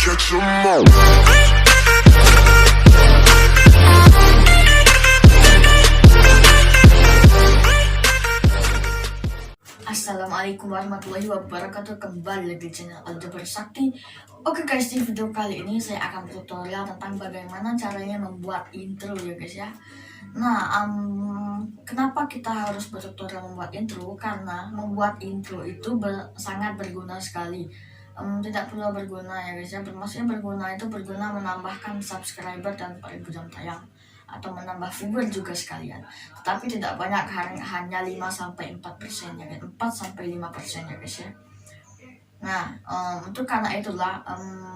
catch 'em all. Assalamualaikum warahmatullahi wabarakatuh. Kembali lagi di channel Aljabar Sakti. Oke guys, di video kali ini saya akan tutorial tentang bagaimana caranya membuat intro ya guys ya. Nah, kenapa kita harus bertutorial membuat intro? Karena membuat intro itu sangat berguna sekali. Tidak perlu berguna ya guys ya. Maksudnya berguna menambahkan subscriber dan jam tayang, atau menambah viewer juga sekalian. Tetapi tidak banyak, hanya 5-4% ya guys. 4-5% ya guys ya. Nah, itu karena itulah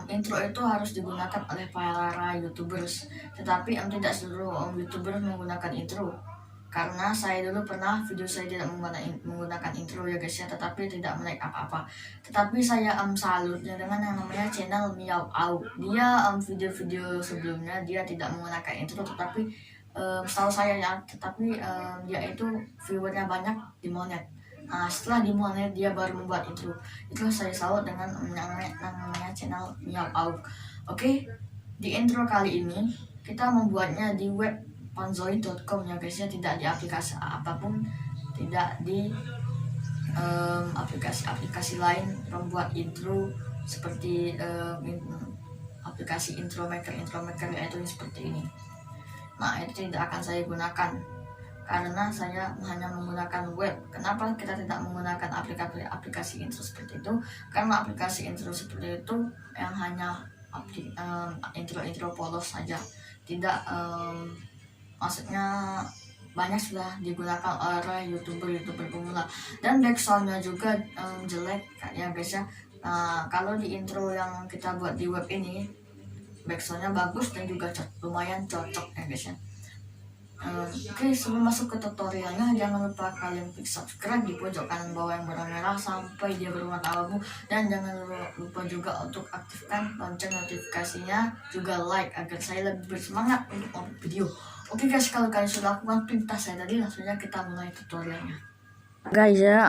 intro itu harus digunakan oleh para YouTubers. Tetapi tidak seluruh YouTubers menggunakan intro. Karena saya dulu pernah video saya tidak menggunakan intro ya guys ya, tetapi tidak menaik apa-apa. Tetapi saya salutnya dengan yang namanya channel Miao Au. Dia video-video sebelumnya dia tidak menggunakan intro, tetapi setahu saya ya, tetapi dia itu viewernya banyak, dimonet. Nah, setelah dimonet dia baru membuat intro. Itu saya salut dengan yang namanya channel Miao Au. Oke, di intro kali ini kita membuatnya di web panzoid.com ya guys ya, tidak di aplikasi apapun, tidak di aplikasi lain membuat intro seperti aplikasi intro maker yaitu seperti ini. Nah, itu tidak akan saya gunakan karena saya hanya menggunakan web. Kenapa kita tidak menggunakan aplikasi intro seperti itu? Karena aplikasi intro seperti itu yang hanya intro polos saja, tidak maksudnya banyak sudah digunakan oleh youtuber pemula, dan backsoundnya juga jelek ya guys ya. Nah, kalau di intro yang kita buat di web ini backsoundnya bagus dan juga lumayan cocok ya guys ya. Oke, sebelum masuk ke tutorialnya, jangan lupa kalian klik subscribe di pojok kanan bawah yang berwarna merah sampai dia berwarna abu, dan jangan lupa juga untuk aktifkan lonceng notifikasinya, juga like agar saya lebih bersemangat untuk upload video. Oke guys, kalau kalian sudah lakukan perintah saya tadi, langsung saja kita mulai tutorialnya. Guys ya,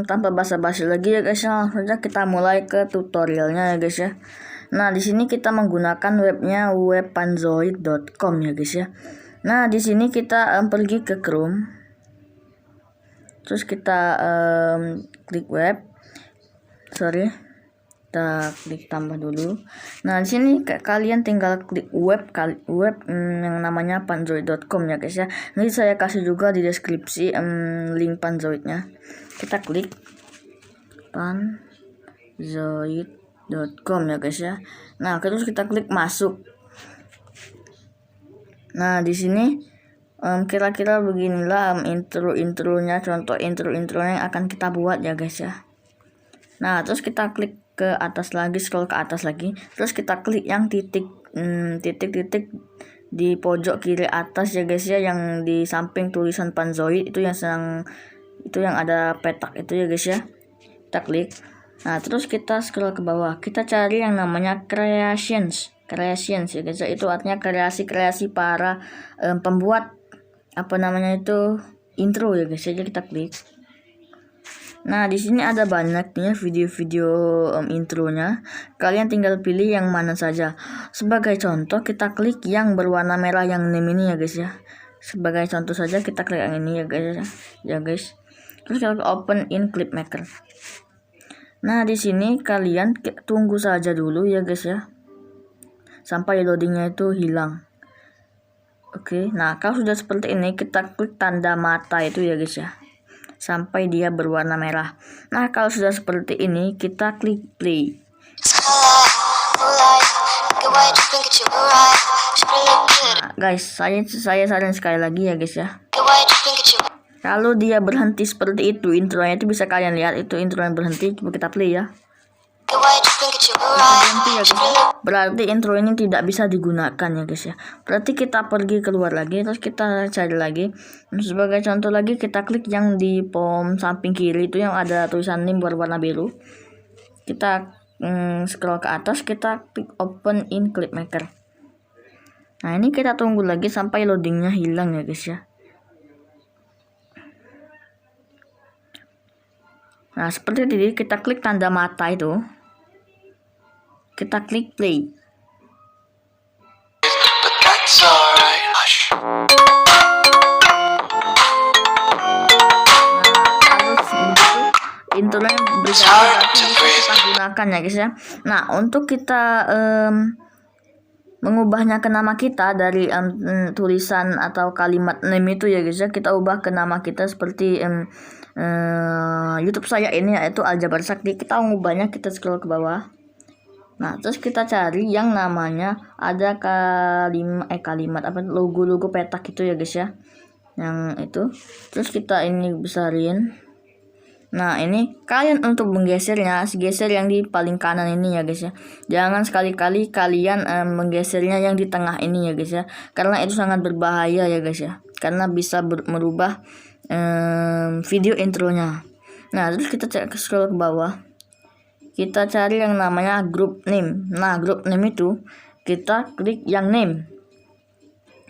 tanpa basa-basi lagi ya guys ya, langsung saja kita mulai ke tutorialnya ya guys ya. Nah, di sini kita menggunakan webnya webpanzoid.com ya guys ya. Nah, di sini kita pergi ke Chrome, terus kita klik web, kita klik tambah dulu. Nah, di sini kalian tinggal klik web yang namanya panzoid.com ya guys ya. Nanti saya kasih juga di deskripsi link panzoidnya. Kita klik panzoid.com ya guys ya. Nah, terus kita klik masuk. Nah, di sini kira-kira beginilah intronya, contoh intronya yang akan kita buat ya guys ya. Nah, terus kita klik ke atas lagi, scroll ke atas lagi, terus kita klik yang titik di pojok kiri atas ya guys ya, yang di samping tulisan Panzoid itu yang ada petak itu ya guys ya. Kita klik. Nah, terus kita scroll ke bawah, kita cari yang namanya creations ya guys ya. Itu artinya kreasi para pembuat intro ya guys ya. Jadi kita klik. Nah, di sini ada banyak nih video-video intronya. Kalian tinggal pilih yang mana saja. Sebagai contoh, kita klik yang berwarna merah yang name ini ya guys ya. Sebagai contoh saja kita klik yang ini ya guys ya guys. Terus kita open in clip maker. Nah, di sini kalian tunggu saja dulu ya guys ya, sampai loadingnya itu hilang. Oke, nah kalau sudah seperti ini, kita klik tanda mata itu ya guys ya, sampai dia berwarna merah. Nah, kalau sudah seperti ini, kita klik play. Nah, guys, saya saran sekali lagi ya guys ya. Kalau dia berhenti seperti itu, intronya itu bisa kalian lihat, itu intro yang berhenti. Coba kita play ya. Berhenti ya guys. Berarti intro ini tidak bisa digunakan ya guys ya. Berarti kita pergi keluar lagi, terus kita cari lagi. Sebagai contoh lagi, kita klik yang di pom samping kiri itu yang ada tulisan name berwarna biru. Kita scroll ke atas, kita klik open in clip maker. Nah, ini kita tunggu lagi sampai loadingnya hilang ya guys ya. Nah, seperti ini, kita klik tanda mata itu. kita klik play. But that's alright. Hush. Intronya berganti kita gunakan ya guys ya. Nah, untuk kita mengubahnya ke nama kita dari tulisan atau kalimat name itu ya guys ya, kita ubah ke nama kita seperti YouTube saya ini yaitu Aljabar Sakti. Kita mengubahnya, kita scroll ke bawah. Nah, terus kita cari yang namanya ada kalimat apa logo-logo petak itu ya guys ya. Yang itu. Terus kita ini besarin. Nah, ini kalian untuk menggesernya, geser yang di paling kanan ini ya guys ya. Jangan sekali-kali kalian menggesernya yang di tengah ini ya guys ya. Karena itu sangat berbahaya ya guys ya. Karena bisa merubah video intronya. Nah, terus kita scroll ke bawah. Kita cari yang namanya group name. Nah, group name itu kita klik yang name.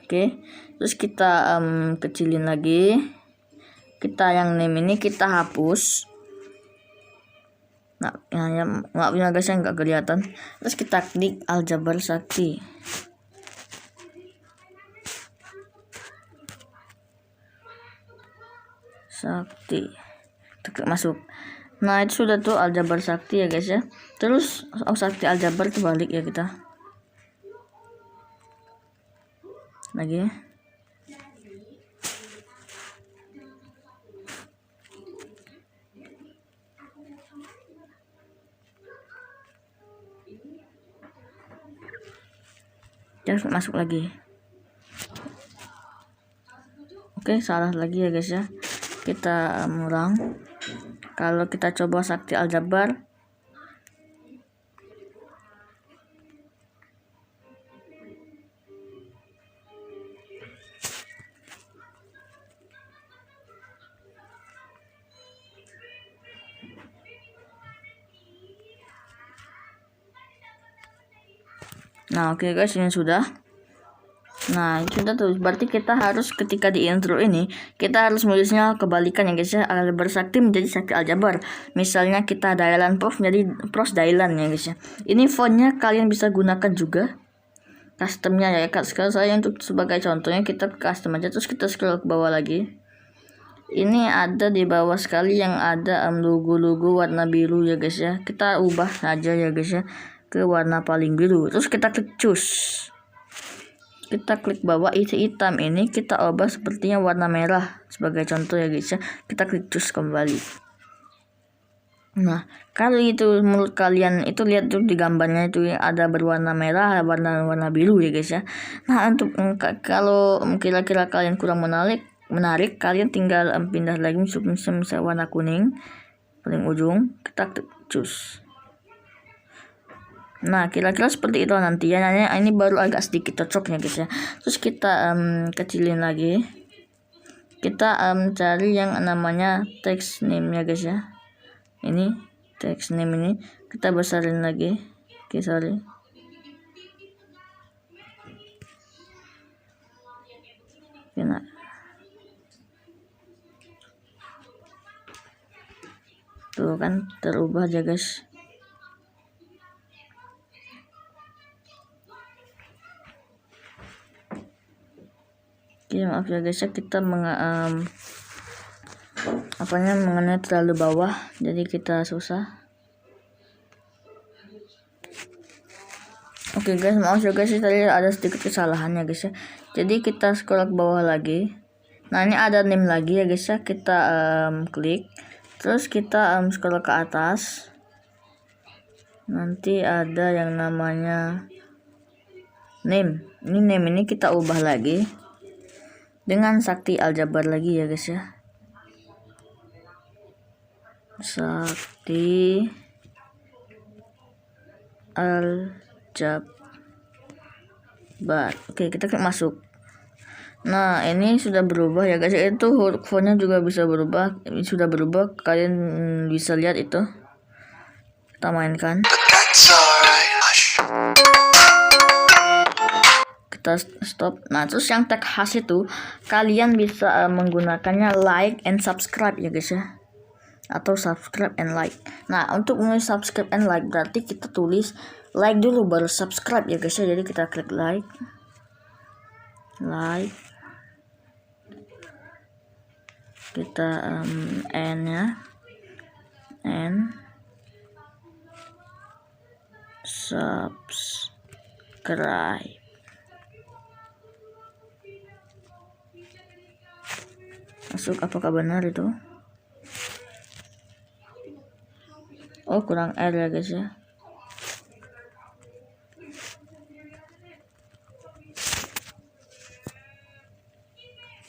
Oke. Terus kita kecilin lagi. Kita yang name ini kita hapus. Nah, ya maaf ya guys, nggak kelihatan. Terus kita klik Aljabar Sakti. Kita klik masuk. Nah, itu sudah tuh Aljabar Sakti ya guys ya. Terus Sakti Aljabar terbalik ya kita. Lagi. Terus masuk lagi. Oke, salah lagi ya guys ya. Kita ulang. Kalau kita coba Sakti Aljabar, nah oke guys, ini sudah. Nah, ini sudah tuh. Berarti kita harus ketika di intro ini kita harus menulisnya kebalikan ya guys ya. Aljabar Sakti menjadi Sakti Aljabar. Misalnya kita Dailan Prof menjadi Pros Dailan ya guys ya. Ini fontnya kalian bisa gunakan juga. Customnya ya. Sekarang saya untuk sebagai contohnya kita custom aja, terus kita scroll ke bawah lagi. Ini ada di bawah sekali yang ada logo-logo warna biru ya guys ya. Kita ubah saja ya guys ya ke warna paling biru. Terus kita klik choose. Kita klik bawah isi hitam ini, kita ubah sepertinya warna merah sebagai contoh ya guys ya. Kita klik choose kembali. Nah, kalau itu menurut kalian itu lihat tuh di gambarnya itu ada berwarna merah, warna biru ya guys ya. Nah, untuk kalau kira-kira kalian kurang menarik, kalian tinggal pindah lagi misal warna kuning paling ujung, kita klik choose. Nah, kira-kira seperti itu nanti ya. Ini baru agak sedikit cocoknya guys ya. Terus kita kecilin lagi. Kita cari yang namanya text name ya guys ya. Ini text name ini kita besarin lagi. Oke, sorry. Nah. Tuh kan terubah aja guys. Oke, maaf ya guys ya, kita mengenai terlalu bawah, jadi kita susah. Oke guys, maaf ya guys, tadi ada sedikit kesalahannya guys ya. Jadi kita scroll ke bawah lagi. Nah, ini ada name lagi ya guys ya. Kita klik, terus kita scroll ke atas. Nanti ada yang namanya name. Ini name ini kita ubah lagi dengan Sakti Aljabar lagi ya guys ya. Sakti Aljabar. Oke, kita klik masuk. Nah, ini sudah berubah ya guys. Itu huruf fontnya juga bisa berubah. Ini sudah berubah. Kalian bisa lihat itu. Kita mainkan. Kita stop. Nah, terus yang tag khas itu kalian bisa menggunakannya like and subscribe ya guys ya. Atau subscribe and like. Nah, untuk menulis subscribe and like berarti kita tulis like dulu baru subscribe ya guys ya. Jadi kita klik like, kita n ya, n subscribe. Masuk, apakah benar itu? Oh, kurang R ya guys ya.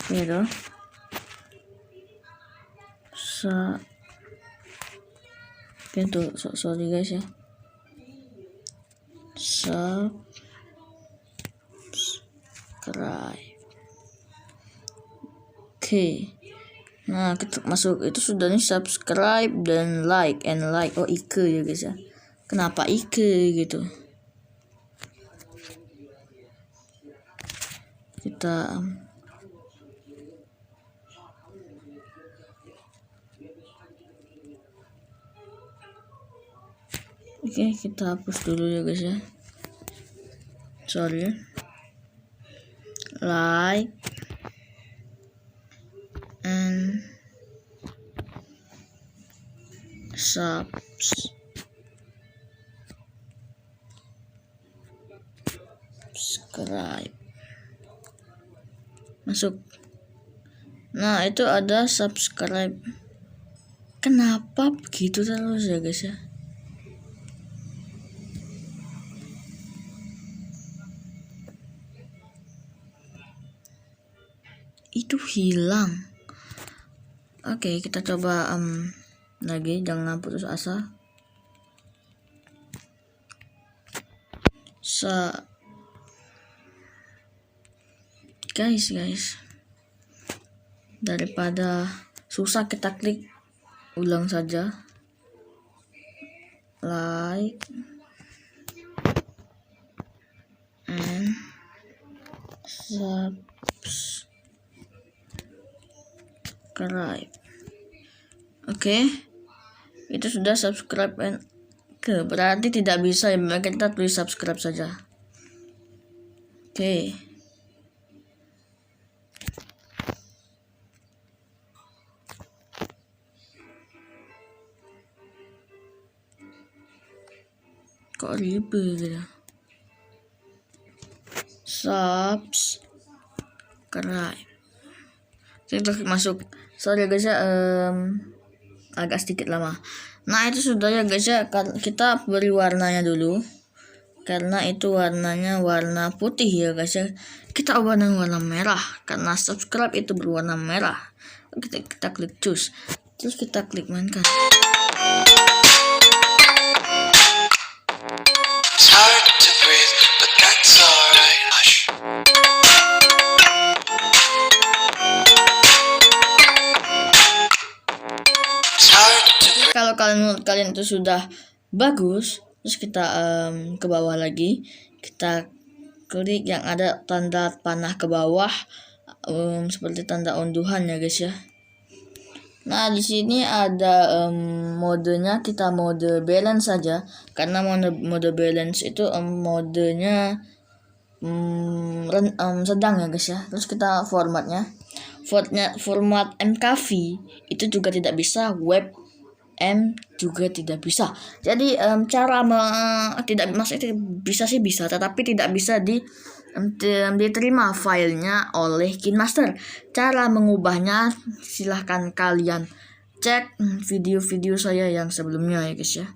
Gitu. Gitu, sorry guys ya. Subscribe. Oke. Nah, kita masuk itu sudah nih subscribe dan like and like. Oh, Ike ya guys ya. Kenapa Ike gitu? Kita Oke, kita hapus dulu ya guys ya. Sorry. Like and subscribe. Masuk. Nah, itu ada subscribe. Kenapa begitu terus ya guys ya? Itu hilang. Oke, kita coba lagi, jangan putus asa. Guys, daripada susah kita klik, ulang saja. Like and subscribe. Oke, itu sudah subscribe and berarti tidak bisa ya, kita tulis subscribe saja. Oke. Kok ribet gitu. Subscribe. Kita masuk. Sorry guys ya, agak sedikit lama. Nah, itu sudah ya guys ya. Kita beri warnanya dulu, karena itu warnanya warna putih ya guys ya. Kita ubah dengan warna merah karena subscribe itu berwarna merah. Kita klik choose, terus kita klik mainkan. It's hard to breathe, but that's alright. Hush. It's hard to breathe. Kalau menurut kalian itu sudah bagus, terus kita ke bawah lagi, kita klik yang ada tanda panah ke bawah, seperti tanda unduhan ya guys ya. Nah, di sini ada modenya, kita mode balance saja, karena mode balance itu modenya sedang ya guys ya. Terus kita format MKV itu juga tidak bisa, web M juga tidak bisa. Jadi cara tidak, maksudnya bisa sih bisa, tetapi tidak bisa diterima filenya oleh KineMaster. Cara mengubahnya silahkan kalian cek video-video saya yang sebelumnya ya guys ya.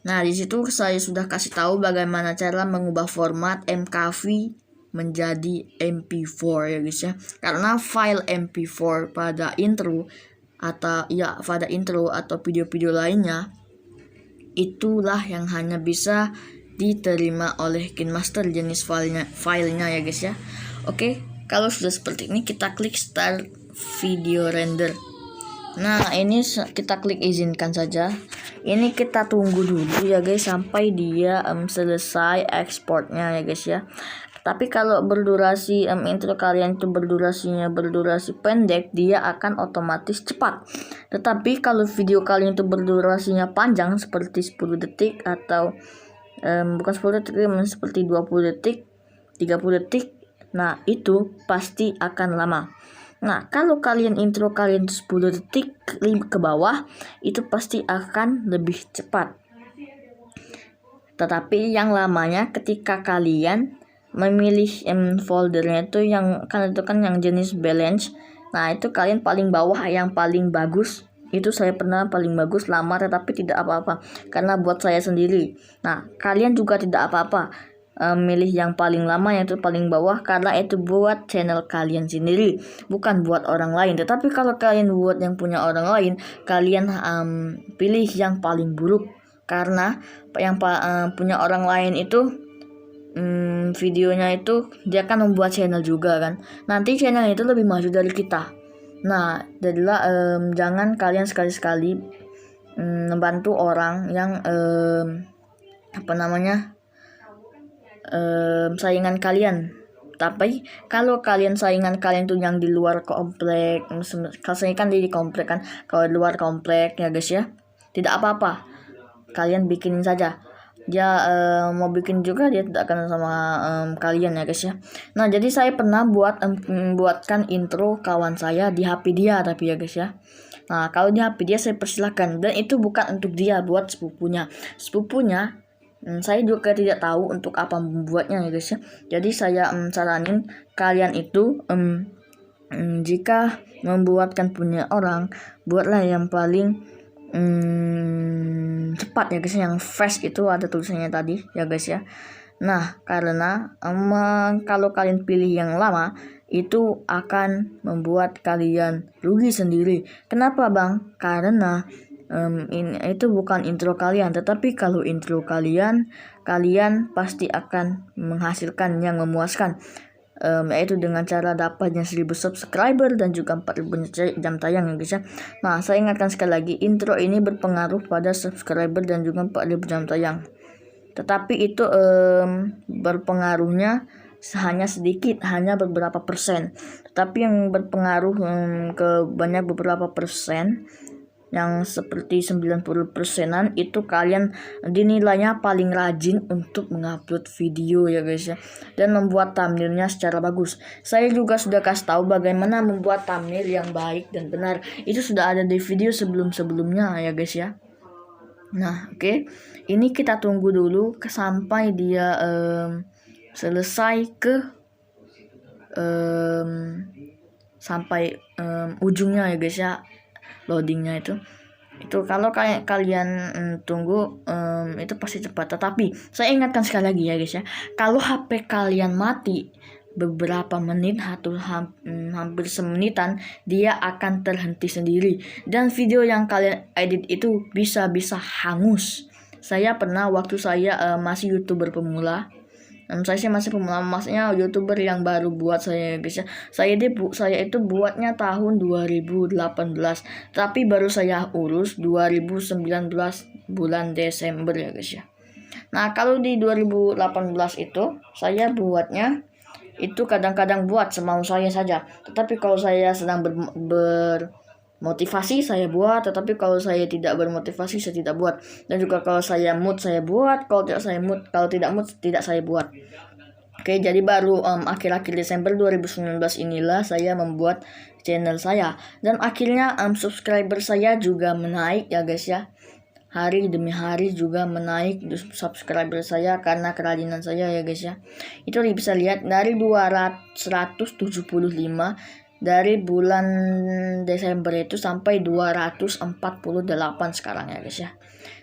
Nah, di situ saya sudah kasih tahu bagaimana cara mengubah format MKV menjadi MP4 ya guys ya. Karena file MP4 pada intro atau video-video lainnya, itulah yang hanya bisa diterima oleh KineMaster jenis filenya ya guys ya. Oke, kalau sudah seperti ini kita klik start video render. Nah, ini kita klik izinkan saja. Ini kita tunggu dulu ya guys sampai dia selesai ekspornya ya guys ya. Tapi kalau berdurasi intro kalian itu berdurasi pendek, dia akan otomatis cepat. Tetapi kalau video kalian itu berdurasinya panjang seperti 10 detik atau bukan 10 detik, seperti 20 detik, 30 detik. Nah, itu pasti akan lama. Nah, kalau kalian intro kalian 10 detik ke bawah, itu pasti akan lebih cepat. Tetapi yang lamanya ketika kalian memilih foldernya itu yang yang jenis balance. Nah, itu kalian paling bawah yang paling bagus. Itu saya pernah paling bagus lama, tetapi tidak apa-apa karena buat saya sendiri. Nah, kalian juga tidak apa-apa milih yang paling lama, yaitu paling bawah, karena itu buat channel kalian sendiri, bukan buat orang lain. Tetapi kalau kalian buat yang punya orang lain, kalian pilih yang paling buruk, karena yang punya orang lain itu videonya itu dia kan membuat channel juga kan, nanti channel itu lebih maju dari kita. Nah, jadilah jangan kalian sekali-sekali membantu orang yang saingan kalian. Tapi kalau kalian saingan kalian tuh yang di luar komplek, saya kan di komplek kan, kalau di luar komplek ya guys ya, tidak apa-apa, kalian bikinin saja. Dia mau bikin juga, dia tidak akan sama kalian ya guys ya. Nah, jadi saya pernah buatkan intro kawan saya di HP dia, tapi ya guys ya. Nah, kalau di HP dia saya persilahkan, dan itu bukan untuk dia, buat sepupunya. Saya juga tidak tahu untuk apa membuatnya ya guys ya. Jadi saya saranin kalian itu jika membuatkan punya orang, buatlah yang paling cepat ya guys, yang fast itu ada tulisannya tadi ya guys ya. Nah, karena kalau kalian pilih yang lama, itu akan membuat kalian rugi sendiri. Kenapa bang? Karena itu bukan intro kalian, tetapi kalau intro kalian pasti akan menghasilkan yang memuaskan, yaitu dengan cara dapatnya 1000 subscriber dan juga 4000 jam tayang ya guys ya. Nah, saya ingatkan sekali lagi, intro ini berpengaruh pada subscriber dan juga 4000 jam tayang, tetapi itu berpengaruhnya hanya sedikit, hanya beberapa persen. Tetapi yang berpengaruh ke banyak beberapa persen, yang seperti 90%-an itu kalian dinilainya paling rajin untuk mengupload video ya guys ya, dan membuat thumbnailnya secara bagus. Saya juga sudah kasih tahu bagaimana membuat thumbnail yang baik dan benar, itu sudah ada di video sebelumnya ya guys ya. Nah, oke. Ini kita tunggu dulu sampai dia selesai ke sampai ujungnya ya guys ya, loadingnya itu kalau kalian tunggu itu pasti cepat. Tetapi saya ingatkan sekali lagi ya guys ya, kalau HP kalian mati beberapa menit atau hampir semenitan, dia akan terhenti sendiri dan video yang kalian edit itu bisa hangus. Saya pernah waktu saya masih YouTuber pemula, saya masih pemula, maksudnya YouTuber yang baru buat saya guys ya. Saya itu buatnya tahun 2018, tapi baru saya urus 2019 bulan Desember ya guys ya. Nah, kalau di 2018 itu saya buatnya itu kadang-kadang buat semau saya saja. Tetapi kalau saya sedang bermotivasi saya buat, tetapi kalau saya tidak bermotivasi saya tidak buat. Dan juga kalau saya mood saya buat, kalau tidak mood tidak saya buat. Oke, jadi baru akhir-akhir Desember 2019 inilah saya membuat channel saya, dan akhirnya subscriber saya juga menaik ya guys ya. Hari demi hari juga menaik subscriber saya karena kerajinan saya ya guys ya. Itu bisa lihat dari 175 dari bulan Desember itu sampai 248 sekarang ya guys ya.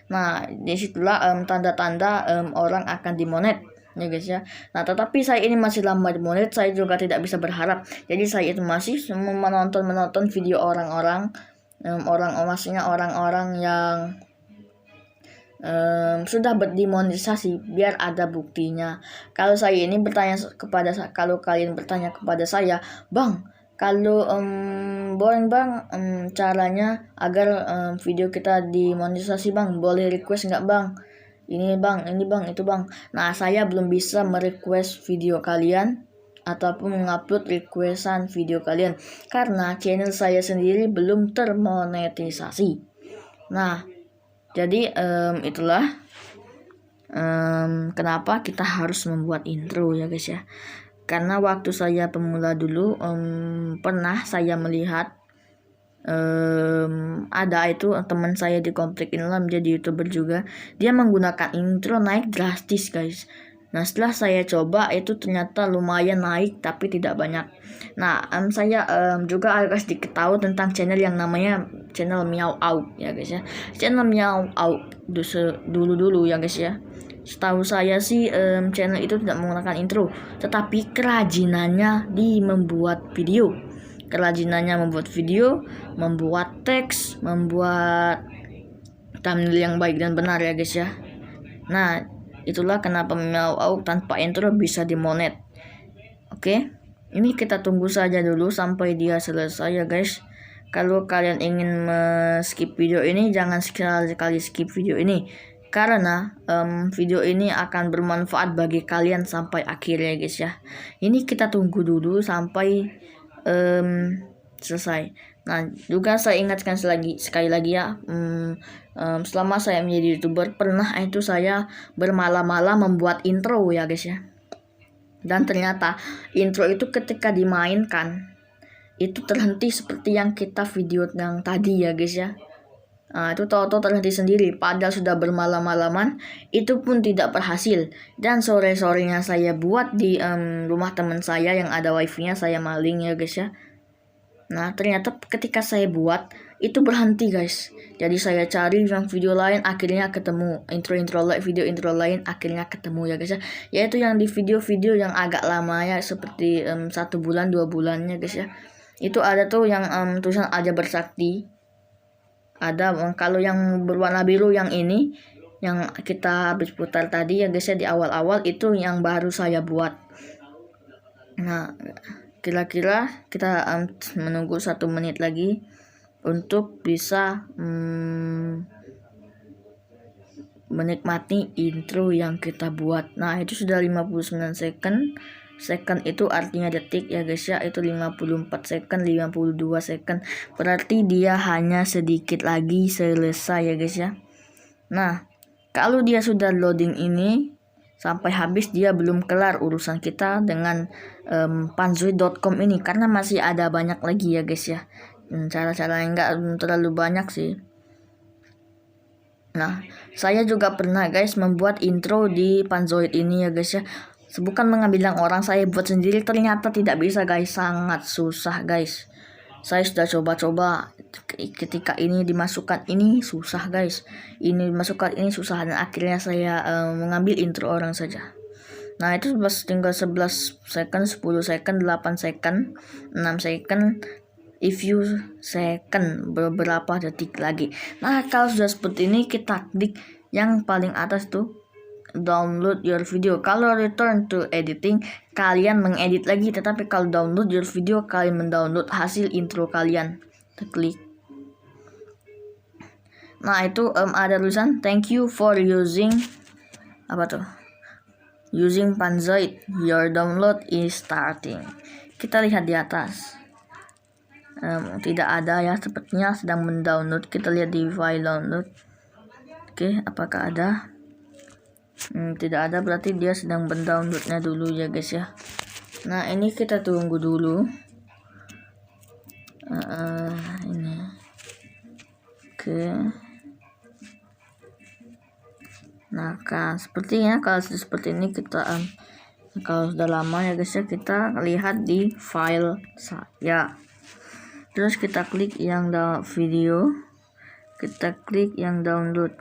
Nah, disitulah tanda-tanda orang akan dimonet ya guys ya. Nah, tetapi saya ini masih lama dimonet, saya juga tidak bisa berharap. Jadi saya itu masih menonton video orang-orang maksudnya orang-orang yang sudah berdimonetisasi, biar ada buktinya. Kalau kalian bertanya kepada saya, bang, kalau boleh bang caranya agar video kita dimonetisasi bang, boleh request nggak bang? Ini bang, itu bang. Nah, saya belum bisa merequest video kalian ataupun mengupload requestan video kalian karena channel saya sendiri belum termonetisasi. Nah, jadi itulah kenapa kita harus membuat intro ya guys ya. Karena waktu saya pemula dulu pernah saya melihat ada itu teman saya di komplek inilah menjadi YouTuber juga, dia menggunakan intro naik drastis guys. Nah setelah saya coba itu ternyata lumayan naik tapi tidak banyak. Nah saya juga agak sedikit tahu tentang channel yang namanya channel Meow Out ya guys ya. Channel Meow Out dulu ya guys ya. Setahu saya sih channel itu tidak menggunakan intro, tetapi kerajinannya di membuat video. Kerajinannya membuat video, membuat teks, membuat thumbnail yang baik dan benar ya guys ya. Nah, itulah kenapa Meow Out tanpa intro bisa dimonet. Oke, ini kita tunggu saja dulu sampai dia selesai ya guys. Kalau kalian ingin skip video ini, jangan sekali-kali skip video ini. Karena video ini akan bermanfaat bagi kalian sampai akhir ya guys ya. Ini kita tunggu dulu sampai selesai. Nah juga saya ingatkan sekali lagi ya, selama saya menjadi YouTuber pernah itu saya bermalam-malam membuat intro ya guys ya. Dan ternyata intro itu ketika dimainkan itu terhenti seperti yang kita video yang tadi ya guys ya. Nah, itu tahu-tahu terhenti sendiri padahal sudah bermalam-malaman, itu pun tidak berhasil. Dan sore-sorenya saya buat di rumah teman saya yang ada wifi-nya, saya maling ya guys ya. Nah ternyata ketika saya buat itu berhenti guys. Jadi saya cari yang video lain, akhirnya ketemu video intro lain akhirnya ketemu ya guys ya. Yaitu yang di video-video yang agak lama ya, seperti 1 bulan 2 bulannya guys ya. Itu ada tuh yang tulisan Aja Bersakti. Ada kalau yang berwarna biru yang ini yang kita habis putar tadi ya guys ya, di awal-awal itu yang baru saya buat. Nah kira-kira kita menunggu 1 menit lagi untuk bisa menikmati intro yang kita buat. Nah itu sudah 59 second. Second itu artinya detik ya guys ya, itu 54 second, 52 second, berarti dia hanya sedikit lagi selesai ya guys ya. Nah kalau dia sudah loading ini sampai habis, dia belum kelar urusan kita dengan panzoid.com ini, karena masih ada banyak lagi ya guys ya. Cara-cara yang enggak terlalu banyak sih. Nah saya juga pernah guys membuat intro di Panzoid ini ya guys ya. Bukan mengambil yang orang, saya buat sendiri, ternyata tidak bisa guys, sangat susah guys. Saya sudah coba-coba, ketika ini dimasukkan ini susah guys, ini dimasukkan ini susah, dan akhirnya saya mengambil intro orang saja. Nah itu tinggal 11 second, 10 second, 8 second, 6 second, if you second, beberapa detik lagi. Nah kalau sudah seperti ini kita klik yang paling atas tuh, download your video. Kalau return to editing, kalian mengedit lagi, tetapi kalau download your video, kalian mendownload hasil intro kalian. Kita klik. Nah itu ada tulisan thank you for using using Panzoid, your download is starting. Kita lihat di atas, tidak ada ya, sepertinya sedang mendownload. Kita lihat di file download. Oke, apakah ada? Tidak ada, berarti dia sedang mendownloadnya dulu ya guys ya. Nah ini kita tunggu dulu. Ini oke. Nah kan sepertinya kalau sudah seperti ini kita kalau sudah lama ya guys ya, kita lihat di file saya. Terus kita klik yang video, kita klik yang download.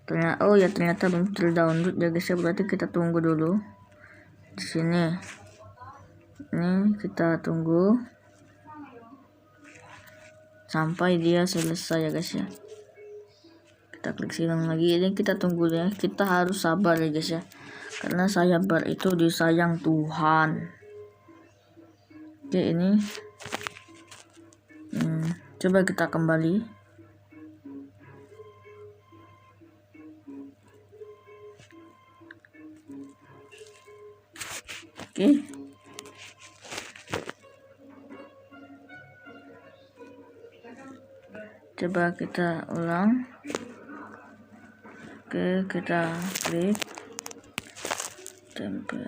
Ternyata belum terdownload ya guys ya, berarti kita tunggu dulu di sini. Ini kita tunggu sampai dia selesai ya guys ya. Kita klik silang lagi, ini kita tunggu ya, kita harus sabar ya guys ya, karena sabar itu disayang Tuhan. Oke ini coba kita kembali. Oke. Coba kita ulang. Oke, kita klik tempel.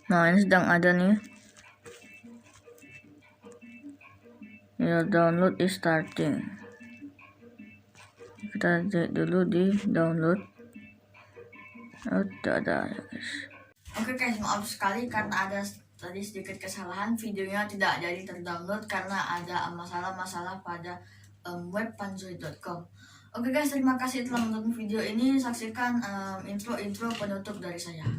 Nah, ini sedang ada nih. Ya, download is starting. Kita cek dulu di download. Oh, tidak ada ya guys. Oke guys, maaf sekali karena ada tadi sedikit kesalahan, videonya tidak jadi terdownload karena ada masalah-masalah pada web panzoid.com. Oke guys, terima kasih telah menonton video ini. Saksikan intro penutup dari saya.